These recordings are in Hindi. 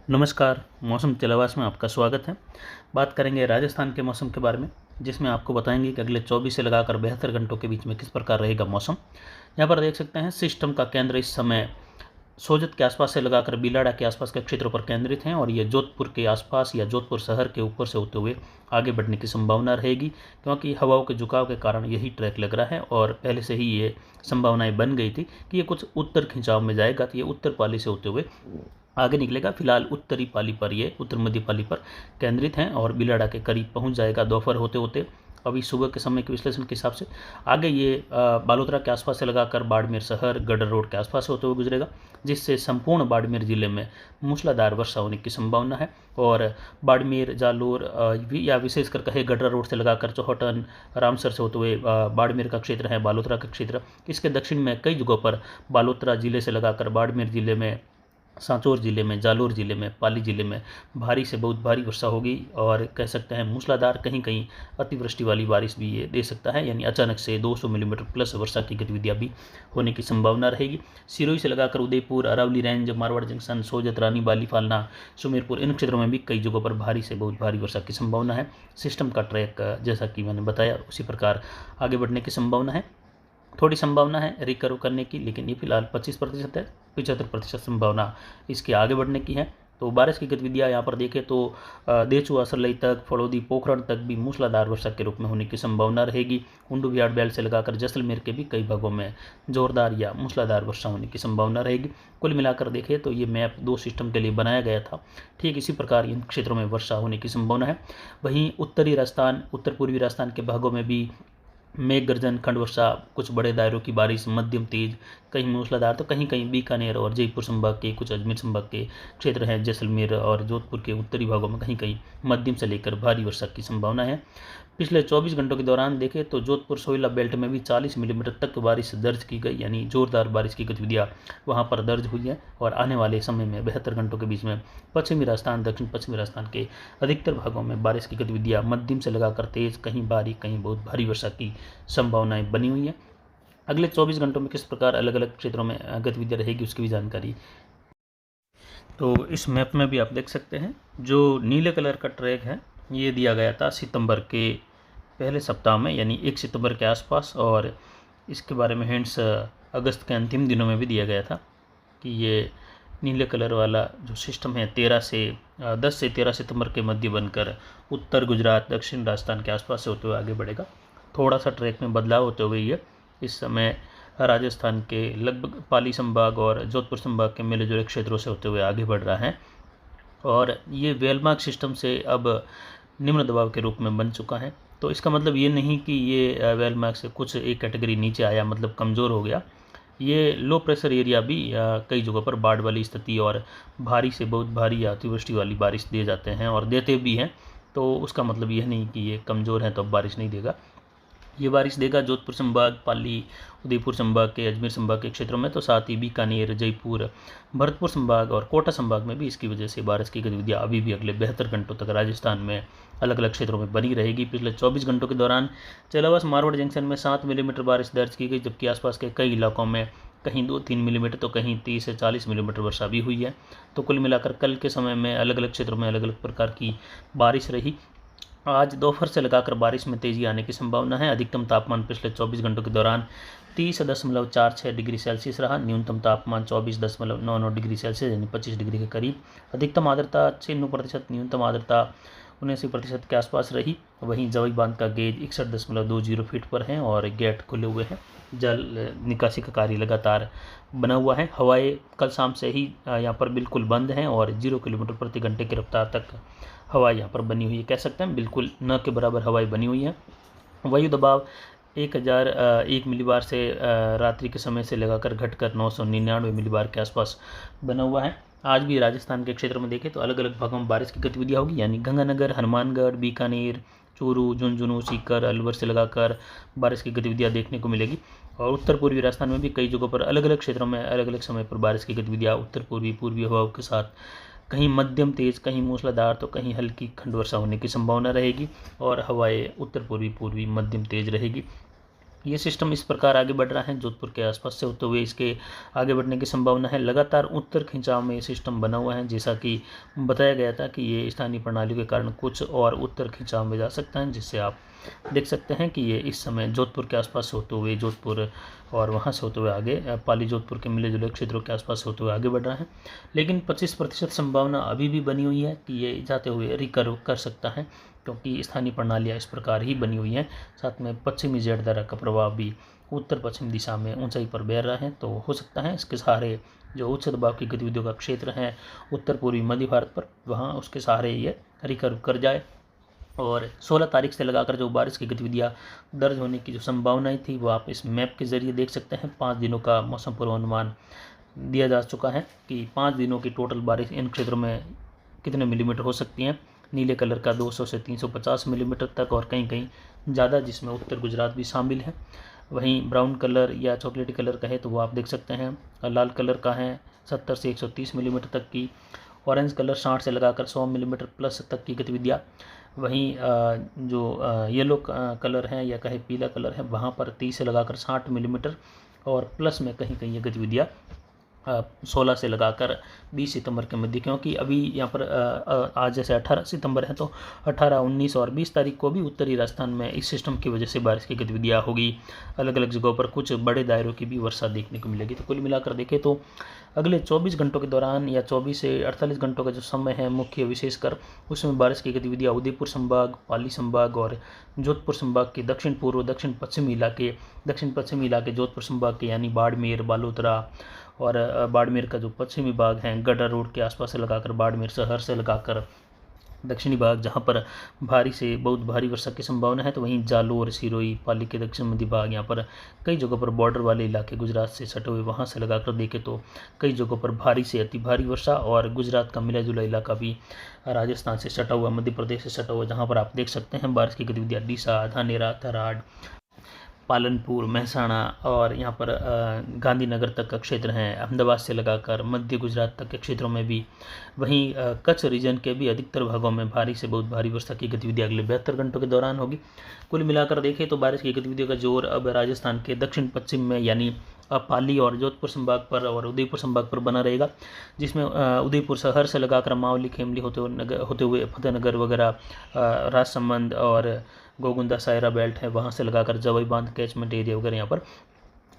नमस्कार, मौसम चलावास में आपका स्वागत है। बात करेंगे राजस्थान के मौसम के बारे में, जिसमें आपको बताएंगे कि अगले 24 से लगाकर 72 घंटों के बीच में किस प्रकार रहेगा मौसम। यहाँ पर देख सकते हैं सिस्टम का केंद्र इस समय सोजत के आसपास से लगाकर बिलाड़ा के आसपास के क्षेत्रों पर केंद्रित हैं और ये जोधपुर के आसपास या जोधपुर शहर के ऊपर से होते हुए आगे बढ़ने की संभावना रहेगी, क्योंकि हवाओं के झुकाव के कारण यही ट्रैक लग रहा है और पहले से ही ये संभावनाएं बन गई थी कि ये कुछ उत्तर खिंचाव में जाएगा, तो ये उत्तर पाली से होते हुए आगे निकलेगा। फिलहाल उत्तरी पाली पर ये उत्तर मध्य पाली पर केंद्रित हैं और बिलाड़ा के करीब पहुंच जाएगा दोपहर होते होते। अभी सुबह के समय के विश्लेषण के हिसाब से आगे ये बालोतरा के आसपास से लगाकर बाड़मेर शहर गडर रोड के आसपास से होते हुए गुजरेगा, जिससे संपूर्ण बाड़मेर जिले में मूसलाधार वर्षा होने की संभावना है। और बाड़मेर जालोर या विशेषकर कहे गडर रोड से लगाकर चौहटन रामसर से होते हुए बाड़मेर का क्षेत्र है, बालोतरा का क्षेत्र, इसके दक्षिण में कई जगहों पर बालोतरा जिले से लगाकर बाड़मेर जिले में, सांचौर जिले में, जालोर जिले में, पाली जिले में भारी से बहुत भारी वर्षा होगी और कह सकते हैं मूसलाधार, कहीं कहीं अतिवृष्टि वाली बारिश भी ये दे सकता है, यानी अचानक से 200 मिलीमीटर प्लस वर्षा की गतिविधियां भी होने की संभावना रहेगी। सिरोही से लगाकर उदयपुर, अरावली रेंज, मारवाड़ जंक्शन, सोजत, रानी, बाली, फालना, सुमेरपुर, इन क्षेत्रों में भी कई जगहों पर भारी से बहुत भारी वर्षा की संभावना है। सिस्टम का ट्रैक जैसा कि मैंने बताया उसी प्रकार आगे बढ़ने की संभावना है। थोड़ी संभावना है रिकवर करने की, लेकिन ये फिलहाल 25% है, 75% संभावना इसके आगे बढ़ने की है। तो बारिश की गतिविधियाँ यहाँ पर देखें तो देचुआ, सरलई तक, फड़ौदी, पोखरण तक भी मूसलाधार वर्षा के रूप में होने की संभावना रहेगी। हुंडू बिहाड़ बेल्ट से लगाकर जैसलमेर के भी कई भागों में जोरदार या मूसलाधार वर्षा होने की संभावना रहेगी। कुल मिलाकर देखें तो ये मैप 2 सिस्टम के लिए बनाया गया था, ठीक इसी प्रकार इन क्षेत्रों में वर्षा होने की संभावना है। वहीं उत्तरी राजस्थान, उत्तर पूर्वी राजस्थान के भागों में भी मेघ गर्जन, खंड वर्षा, कुछ बड़े दायरों की बारिश, मध्यम तेज, कहीं मूसलाधार, तो कहीं कहीं बीकानेर और जयपुर संभाग के, कुछ अजमेर संभाग के क्षेत्र हैं, जैसलमेर और जोधपुर के उत्तरी भागों में कहीं कहीं मध्यम से लेकर भारी वर्षा की संभावना है। पिछले 24 घंटों के दौरान देखें तो जोधपुर सोयला बेल्ट में भी 40 मिलीमीटर तक बारिश दर्ज की गई, यानी जोरदार बारिश की गतिविधियाँ वहाँ पर दर्ज हुई है। और आने वाले समय में 72 घंटों के बीच में पश्चिमी राजस्थान, दक्षिण पश्चिमी राजस्थान के अधिकतर भागों में बारिश की गतिविधियाँ मध्यम से लगाकर तेज, कहीं भारी, कहीं बहुत भारी वर्षा की संभावनाएं बनी हुई है। अगले 24 घंटों में किस प्रकार अलग अलग क्षेत्रों में गतिविधियाँ रहेगी उसकी भी जानकारी तो इस मैप में भी आप देख सकते हैं। जो नीले कलर का ट्रैक है ये दिया गया था सितंबर के पहले सप्ताह में, यानी 1 सितंबर के आसपास, और इसके बारे में हिंट्स अगस्त के अंतिम दिनों में भी दिया गया था कि ये नीले कलर वाला जो सिस्टम है 10 से 13 सितंबर के मध्य बनकर उत्तर गुजरात, दक्षिण राजस्थान के आसपास से होते हुए आगे बढ़ेगा। थोड़ा सा ट्रैक में बदलाव होते हुए ये इस समय राजस्थान के लगभग पाली संभाग और जोधपुर संभाग के मिले जुले क्षेत्रों से होते हुए आगे बढ़ रहा है। और ये वेलमार्क सिस्टम से अब निम्न दबाव के रूप में बन चुका है। तो इसका मतलब ये नहीं कि ये वेलमार्क से कुछ एक कैटेगरी नीचे आया, मतलब कमज़ोर हो गया। ये लो प्रेशर एरिया भी कई जगहों पर बाढ़ वाली स्थिति और भारी से बहुत भारी या अतिवृष्टि वाली बारिश दे जाते हैं और देते भी हैं। तो उसका मतलब यह नहीं कि ये कमज़ोर है तो अब बारिश नहीं देगा, ये बारिश देगा जोधपुर संभाग, पाली, उदयपुर संभाग के, अजमेर संभाग के क्षेत्रों में, तो साथ ही बीकानेर, जयपुर, भरतपुर संभाग और कोटा संभाग में भी इसकी वजह से बारिश की गतिविधियाँ अभी भी अगले 72 घंटों तक राजस्थान में अलग अलग क्षेत्रों में बनी रहेगी। पिछले 24 घंटों के दौरान चेलावास मारवाड़ जंक्शन में 7 मिलीमीटर बारिश दर्ज की गई, जबकि आसपास के कई इलाकों में कहीं 2-3 मिलीमीटर तो कहीं 30 से 40 मिलीमीटर वर्षा भी हुई है। तो कुल मिलाकर कल के समय में अलग अलग क्षेत्रों में अलग अलग प्रकार की बारिश रही। आज दोपहर से लगाकर बारिश में तेजी आने की संभावना है। अधिकतम तापमान पिछले 24 घंटों के दौरान 30.46 डिग्री सेल्सियस रहा, न्यूनतम तापमान 24.99 डिग्री सेल्सियस यानी 25 डिग्री के करीब। अधिकतम आर्द्रता 96%, न्यूनतम आर्द्रता 79% के आसपास रही। वहीं जवई बांध का गेज 61.20 फीट पर है और गेट खुले हुए हैं। जल निकासी का कार्य लगातार बना हुआ है। हवाएं कल शाम से ही यहाँ पर बिल्कुल बंद हैं और 0 किलोमीटर प्रति घंटे की रफ्तार तक हवा यहाँ पर बनी हुई है, कह सकते हैं बिल्कुल न के बराबर हवाएं बनी हुई हैं। वायु दबाव 1001 मिलीबार से रात्रि के समय से लगाकर घटकर 999 मिलीबार के आसपास बना हुआ है। आज भी राजस्थान के क्षेत्र में देखें तो अलग अलग भागों में बारिश की गतिविधियाँ होगी, यानी गंगानगर, हनुमानगढ़, बीकानेर, चूरू, झुंझुनू, सीकर, अलवर से लगाकर बारिश की गतिविधियाँ देखने को मिलेगी। और उत्तर पूर्वी राजस्थान में भी कई जगहों पर अलग अलग क्षेत्रों में अलग अलग समय पर बारिश की गतिविधियाँ उत्तर पूर्वी पूर्वी हवाओं के साथ कहीं मध्यम तेज, कहीं मूसलाधार तो कहीं हल्की खंड वर्षा होने की संभावना रहेगी और हवाएं उत्तर पूर्वी पूर्वी मध्यम तेज रहेगी। ये सिस्टम इस प्रकार आगे बढ़ रहा है, जोधपुर के आसपास से होते हुए इसके आगे बढ़ने की संभावना है। लगातार उत्तर खिंचाव में ये सिस्टम बना हुआ है, जैसा कि बताया गया था कि ये स्थानीय प्रणाली के कारण कुछ और उत्तर खिंचाव में जा सकता है, जिससे आप देख सकते हैं कि ये इस समय जोधपुर के आसपास से होते हुए जोधपुर और वहाँ से होते हुए आगे पाली जोधपुर के मिले जुले क्षेत्रों के आसपास होते हुए आगे बढ़ रहा है। लेकिन 25% संभावना अभी भी बनी हुई है कि ये जाते हुए रिकर्व कर सकता है, क्योंकि स्थानीय प्रणालियाँ इस प्रकार ही बनी हुई हैं। साथ में पश्चिमी जेड धारा का प्रभाव भी उत्तर पश्चिम दिशा में ऊंचाई पर बह रहा है, तो हो सकता है इसके सहारे जो उच्च दबाव की गतिविधियों का क्षेत्र है उत्तर पूर्वी मध्य भारत पर, वहाँ उसके सहारे ये रिकर्व कर जाए। और 16 तारीख से लगाकर जो बारिश की गतिविधियाँ दर्ज होने की जो संभावनाएं थी वो आप इस मैप के जरिए देख सकते हैं। 5 दिनों का मौसम पूर्वानुमान दिया जा चुका है कि 5 दिनों की टोटल बारिश इन क्षेत्रों में कितने मिलीमीटर हो सकती हैं। नीले कलर का 200 से 350 मिलीमीटर तक और कहीं कहीं ज़्यादा, जिसमें उत्तर गुजरात भी शामिल है। वहीं ब्राउन कलर या चॉकलेटी कलर का है तो वो आप देख सकते हैं। लाल कलर का है 70 से 130 मिलीमीटर तक की। ऑरेंज कलर 60 से लगाकर 100 मिलीमीटर प्लस तक की गतिविधियाँ। वहीं जो येलो कलर है या कहे पीला कलर है, वहाँ पर 30 से लगाकर 60 मिलीमीटर और प्लस में कहीं कहीं ये गतिविधियाँ 16 से लगाकर 20 सितंबर के मध्य, क्योंकि अभी यहाँ पर आज जैसे 18 सितंबर है तो 18, 19 और 20 तारीख को भी उत्तरी राजस्थान में इस सिस्टम की वजह से बारिश की गतिविधियाँ होगी। अलग अलग जगहों पर कुछ बड़े दायरों की भी वर्षा देखने को मिलेगी। तो कुल मिलाकर देखें तो अगले 24 घंटों के दौरान या 24 से 48 घंटों का जो समय है मुख्य विशेषकर, उसमें बारिश की गतिविधियाँ उदयपुर संभाग, पाली संभाग और जोधपुर संभाग के दक्षिण पूर्व दक्षिण पश्चिमी इलाके जोधपुर संभाग के यानी बाड़मेर, बालोतरा और बाड़मेर का जो पश्चिमी भाग है गड्ढा रोड के आसपास से लगाकर बाड़मेर शहर से लगाकर दक्षिणी भाग, जहाँ पर भारी से बहुत भारी वर्षा की संभावना है। तो वहीं जालोर, सिरोही, पाली के दक्षिण मध्य भाग, यहाँ पर कई जगहों पर बॉर्डर वाले इलाके गुजरात से सटे हुए, वहाँ से लगाकर देखें तो कई जगहों पर भारी से अति भारी वर्षा। और गुजरात का मिला जुला इलाका भी राजस्थान से सटा हुआ, मध्य प्रदेश से सटा हुआ, जहाँ पर आप देख सकते हैं बारिश की गतिविधियाँ डीसा, धानेरा, थराद, पालनपुर, महसाणा और यहाँ पर गांधीनगर तक का क्षेत्र हैं, अहमदाबाद से लगाकर मध्य गुजरात तक के क्षेत्रों में भी। वहीं कच्छ रीजन के भी अधिकतर भागों में भारी से बहुत भारी वर्षा की गतिविधि अगले 72 घंटों के दौरान होगी। कुल मिलाकर देखें तो बारिश की गतिविधियों का जोर अब राजस्थान के दक्षिण पश्चिम में यानी पाली और जोधपुर संभाग पर और उदयपुर संभाग पर बना रहेगा, जिसमें उदयपुर शहर से लगाकर मावली, खेमली होते हुए फतेहनगर वगैरह, राजसमंद और गोगुंदा सायरा बेल्ट है, वहाँ से लगाकर जवाई बांध कैचमेंट एरिया वगैरह, यहाँ पर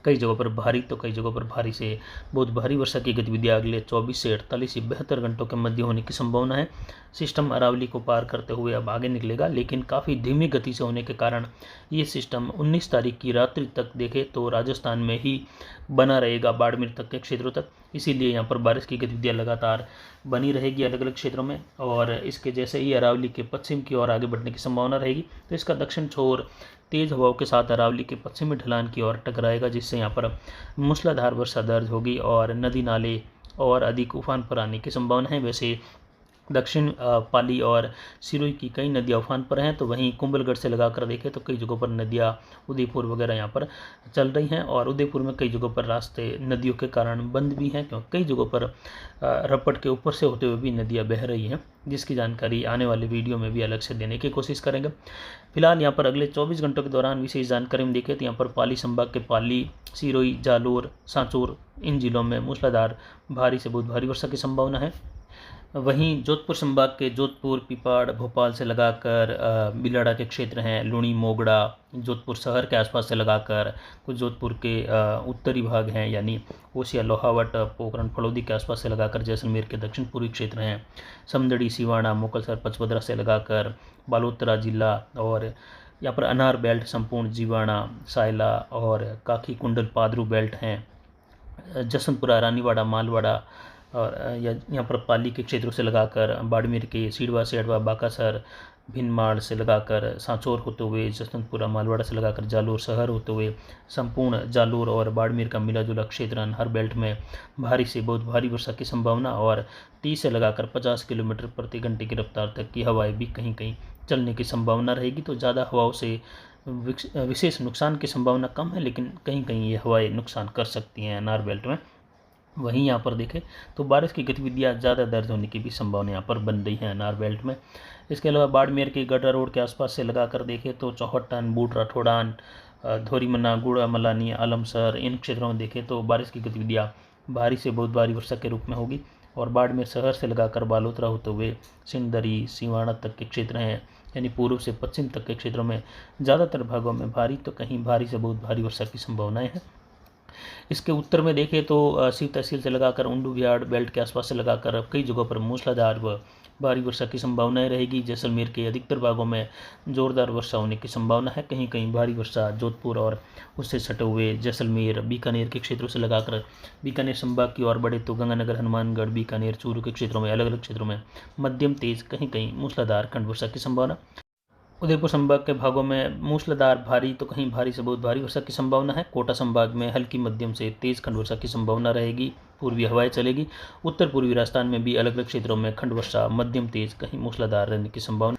कई जगहों पर भारी तो कई जगहों पर भारी से बहुत भारी वर्षा की गतिविधियाँ अगले 24 से 48 या 72 घंटों के मध्य होने की संभावना है। सिस्टम अरावली को पार करते हुए अब आगे निकलेगा, लेकिन काफ़ी धीमी गति से होने के कारण ये सिस्टम 19 तारीख की रात्रि तक देखे तो राजस्थान में ही बना रहेगा, बाड़मेर तक के क्षेत्रों तक। इसीलिए यहाँ पर बारिश की गतिविधियाँ लगातार बनी रहेगी अलग अलग क्षेत्रों में। और इसके जैसे ही अरावली के पश्चिम की ओर आगे बढ़ने की संभावना रहेगी, तो इसका दक्षिण छोर तेज़ हवाओं के साथ अरावली के पश्चिमी ढलान की ओर टकराएगा, जिससे यहाँ पर मूसलाधार वर्षा दर्ज होगी और नदी नाले और अधिक उफान पर आने की संभावना है। वैसे दक्षिण पाली और सिरोही की कई नदियाँ उफान पर हैं, तो वहीं कुंभलगढ़ से लगाकर देखें तो कई जगहों पर नदियाँ उदयपुर वगैरह यहाँ पर चल रही हैं। और उदयपुर में कई जगहों पर रास्ते नदियों के कारण बंद भी हैं, क्योंकि कई जगहों पर रपट के ऊपर से होते हुए भी नदियाँ बह रही हैं, जिसकी जानकारी आने वाले वीडियो में भी अलग से देने की कोशिश करेंगे। फिलहाल यहाँ पर अगले 24 घंटों के दौरान विशेष जानकारी में देखें तो यहाँ पर पाली संभाग के पाली, सिरोही, जालोर, सांचौर इन जिलों में मूसलाधार भारी से बहुत भारी वर्षा की संभावना है। वहीं जोधपुर संभाग के जोधपुर, पिपाड़, भोपाल से लगाकर बिलाड़ा के क्षेत्र हैं, लुणी, मोगड़ा, जोधपुर शहर के आसपास से लगाकर कुछ जोधपुर के उत्तरी भाग हैं यानी ओसिया, लोहावट, पोखरण, फड़ौदी के आसपास से लगाकर जैसलमेर के दक्षिण पूर्वी क्षेत्र हैं, समदड़ी, सिवाना, मोकलसर, पचपदरा से लगाकर बालोतरा जिला और यहाँ पर अनार बेल्ट, संपूर्ण जीवाणा, सायला और काखी कुंडल, पादरू बेल्ट हैं, जसवंतपुरा, रानीवाड़ा, मालवाड़ा और यहाँ पर पाली के क्षेत्रों से लगाकर बाड़मेर के सीडवा, सेडवा, बाकासर, भिनमाड़ से लगाकर सांचौर होते हुए जसवंतपुरा, मालवाड़ा से लगाकर जालोर शहर होते हुए संपूर्ण जालोर और बाड़मेर का मिला जुला क्षेत्र अनहर बेल्ट में भारी से बहुत भारी वर्षा की संभावना और 30 से लगाकर 50 किलोमीटर प्रति घंटे की रफ्तार तक की हवाएं भी कहीं कहीं चलने की संभावना रहेगी। तो ज़्यादा हवाओं से विशेष नुकसान की संभावना कम है, लेकिन कहीं कहीं ये हवाएं नुकसान कर सकती हैं अनार बेल्ट में। वहीं यहाँ पर देखें तो बारिश की गतिविधियाँ ज़्यादा दर्ज होने की भी संभावना यहाँ पर बन रही है अनार बेल्ट में। इसके अलावा बाड़मेर के गड्ढा रोड के आसपास से लगाकर देखें तो चौहट्टन, बूट, राठौड़ान, धोरीमन्ना, गुड़ा, मलानी, आलमसर, इन क्षेत्रों में देखें तो बारिश की गतिविधियाँ भारी से बहुत भारी वर्षा के रूप में होगी। और बाड़मेर शहर से लगाकर बालोतरा होते हुए सिंदरी, सिवाना तक के क्षेत्र हैं, यानी पूर्व से पश्चिम तक के क्षेत्रों में ज़्यादातर भागों में भारी तो कहीं भारी से बहुत भारी वर्षा की संभावनाएं हैं। इसके उत्तर में देखें तो शिव तहसील से लगाकर उंडू बिहाड़ बेल्ट के आसपास से लगाकर कई जगहों पर मूसलाधार व भारी वर्षा की संभावनाएं रहेगी। जैसलमेर के अधिकतर भागों में जोरदार वर्षा होने की संभावना है। कहीं कहीं भारी वर्षा जोधपुर और उससे सटे हुए जैसलमेर, बीकानेर के क्षेत्रों से लगाकर बीकानेर संभाग की ओर बढ़े तो गंगानगर, हनुमानगढ़, बीकानेर, चूरू के क्षेत्रों में अलग अलग क्षेत्रों में मध्यम तेज, कहीं कहीं मूसलाधार खंड वर्षा की संभावना। उदयपुर संभाग के भागों में मूसलाधार भारी तो कहीं भारी से बहुत भारी वर्षा की संभावना है। कोटा संभाग में हल्की मध्यम से तेज खंड वर्षा की संभावना रहेगी। पूर्वी हवाएं चलेगी। उत्तर पूर्वी राजस्थान में भी अलग अलग क्षेत्रों में खंड वर्षा मध्यम तेज, कहीं मूसलाधार रहने की संभावना।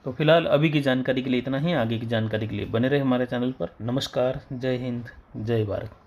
तो फिलहाल अभी की जानकारी के लिए इतना ही। आगे की जानकारी के लिए बने रहे हमारे चैनल पर। नमस्कार, जय हिंद, जय भारत।